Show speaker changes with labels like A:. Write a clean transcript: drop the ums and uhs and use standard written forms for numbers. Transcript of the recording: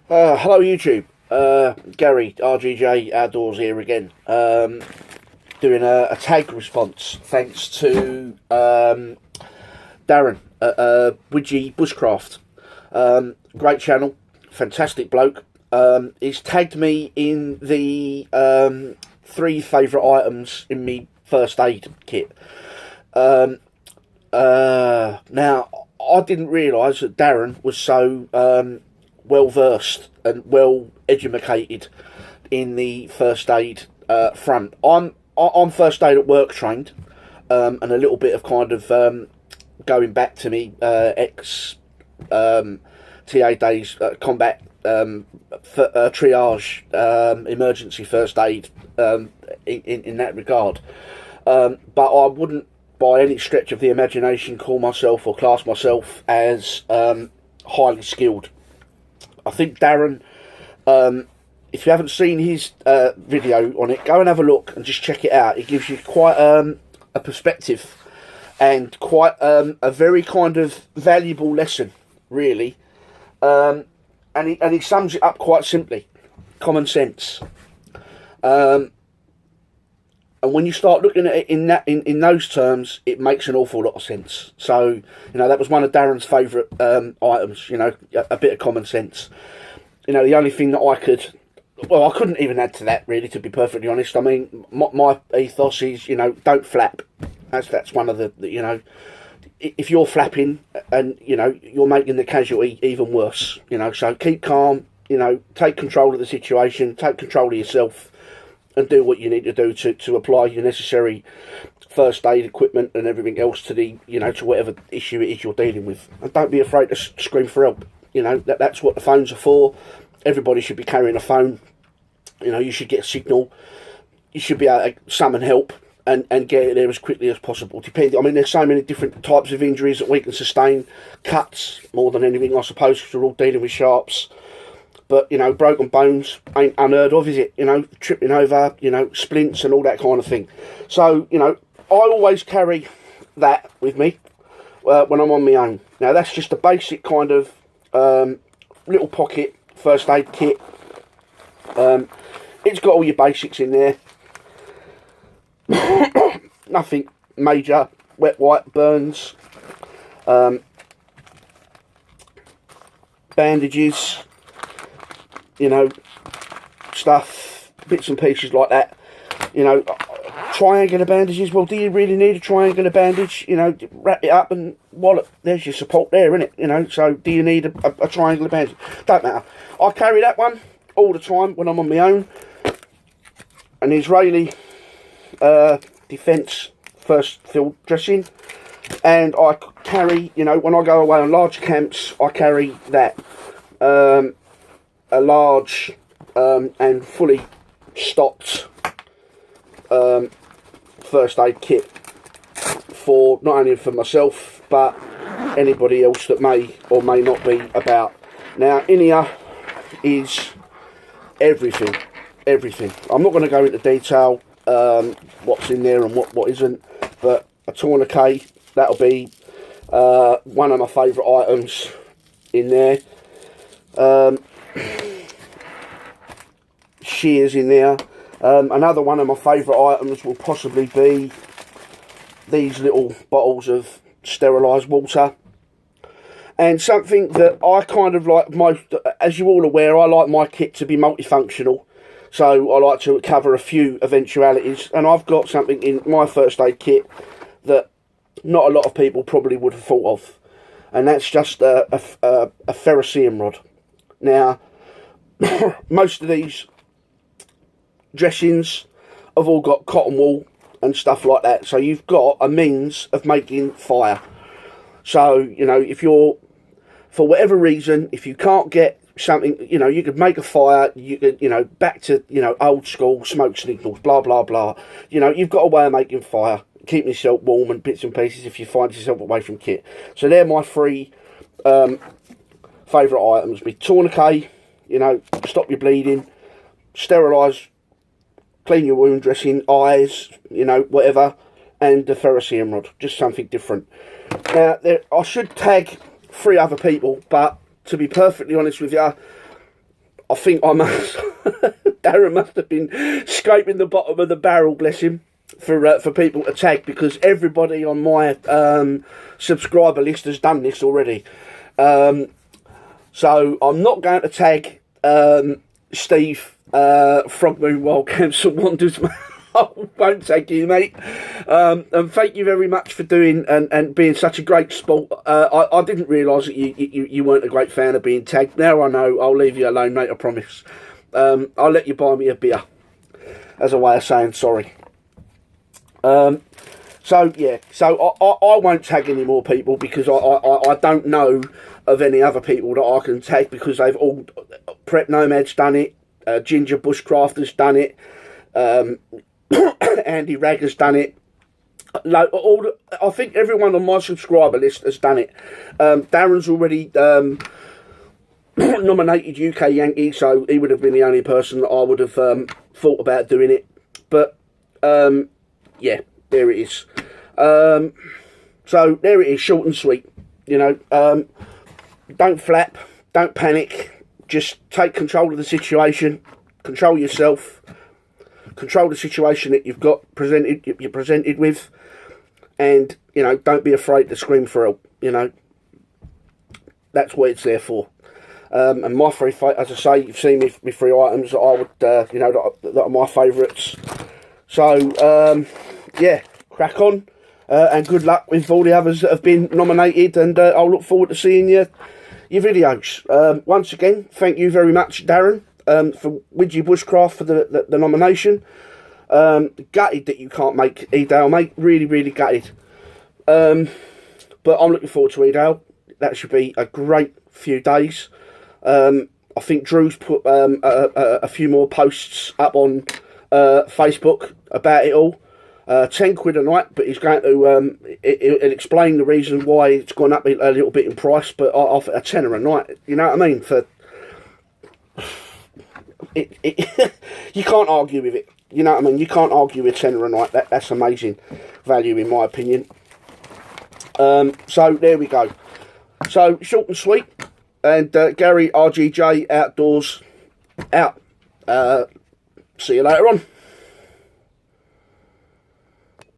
A: Hello YouTube, Gary RGJ Outdoors here again, doing a tag response thanks to Darren at widgy Bushcraft. Great channel, fantastic bloke. He's tagged me in the 3 favourite items in me first aid kit. Now I didn't realise that Darren was so well versed and well educated in the first aid front. I'm first aid at work trained, and a little bit of kind of going back to me ex TA days, combat triage, emergency first aid in that regard. But I wouldn't by any stretch of the imagination call myself or class myself as highly skilled. I think Darren, if you haven't seen his video on it, go and have a look and just check it out. It gives you quite a perspective and quite a very kind of valuable lesson, really. And he sums it up quite simply: common sense. And when you start looking at it in those terms, it makes an awful lot of sense. So, you know, that was one of Darren's favourite items, you know, a bit of common sense. You know, the only thing that I couldn't even add to that, really, to be perfectly honest. I mean, my ethos is, you know, don't flap. That's one of the, you know, if you're flapping and, you know, you're making the casualty even worse, you know, so keep calm, you know, take control of the situation, take control of yourself, and do what you need to do to apply your necessary first aid equipment and everything else to the, you know, to whatever issue it is you're dealing with. And don't be afraid to scream for help. You know, that's what the phones are for. Everybody should be carrying a phone. You know, you should get a signal. You should be able to summon help and get it there as quickly as possible. I mean, there's so many different types of injuries that we can sustain. Cuts, more than anything, I suppose, because we're all dealing with sharps. But, you know, broken bones ain't unheard of, is it? You know, tripping over, you know, splints and all that kind of thing. So, you know, I always carry that with me when I'm on my own. Now, that's just a basic kind of little pocket first aid kit. It's got all your basics in there. Nothing major. Wet wipe, burns, bandages, you know, stuff, bits and pieces like that. You know, triangular bandages. Well, do you really need a triangular bandage? You know, wrap it up and wallop. There's your support there, isn't it? You know, so do you need a triangular bandage? Don't matter. I carry that one all the time when I'm on my own. An Israeli defence first field dressing. And I carry, you know, when I go away on large camps, I carry that. A large and fully stocked first aid kit for not only for myself but anybody else that may or may not be about. Now, in here is everything. I'm not going to go into detail what's in there and what isn't, but a tourniquet, that'll be one of my favourite items in there. Shears in there. Another one of my favourite items will possibly be these little bottles of sterilised water. And something that I kind of like most, as you're all aware, I like my kit to be multifunctional. So I like to cover a few eventualities. And I've got something in my first aid kit that not a lot of people probably would have thought of. And that's just a ferrocerium rod. Now, most of these dressings have all got cotton wool and stuff like that, so you've got a means of making fire. So, you know, if you're, for whatever reason, if you can't get something, you know, you could make a fire, you could, you know, back to, you know, old school smoke signals, blah blah blah, you know, you've got a way of making fire, keeping yourself warm and bits and pieces if you find yourself away from kit. So they're my 3 favourite items. With tourniquet, you know, stop your bleeding, sterilise, clean your wound dressing, eyes, you know, whatever, and the ferrocerium rod, just something different. Now, I should tag 3 other people, but to be perfectly honest with you, I think I must. Darren must have been scraping the bottom of the barrel, bless him, for people to tag, because everybody on my subscriber list has done this already. So I'm not going to tag Steve Frog Moon Wild Camps and Wonders. I won't tag you, mate. And thank you very much for doing and being such a great sport. I didn't realise that you weren't a great fan of being tagged. Now I know. I'll leave you alone, mate, I promise. I'll let you buy me a beer as a way of saying sorry. So yeah, so I won't tag any more people, because I don't know of any other people that I can tag, because they've all, Prep Nomad's done it, Ginger Bushcraft has done it, Andy Ragg has done it. I think everyone on my subscriber list has done it. Darren's already nominated UK Yankee, so he would have been the only person that I would have thought about doing it. But yeah, there it is. So there it is, short and sweet. You know, don't flap, don't panic. Just take control of the situation, control yourself, control the situation that you're presented with, and you know, don't be afraid to scream for help. You know, that's what it's there for. And my three, as I say, you've seen me three items that I would, you know, that are my favourites. So yeah, crack on, and good luck with all the others that have been nominated. And I'll look forward to seeing your videos. Once again, thank you very much, Darren, for Widgy Bushcraft for the nomination. Gutted that you can't make Edale, mate. Really gutted. But I'm looking forward to Edale. That should be a great few days. I think Drew's put a few more posts up on Facebook about it all. £10 a night, but he's going to he'll explain the reason why it's gone up a little bit in price. But off a tenner a night, you know what I mean? For it you can't argue with it. You know what I mean? You can't argue with tenner a night. That's amazing value, in my opinion. So there we go. So short and sweet. And Gary RGJ Outdoors out. See you later on.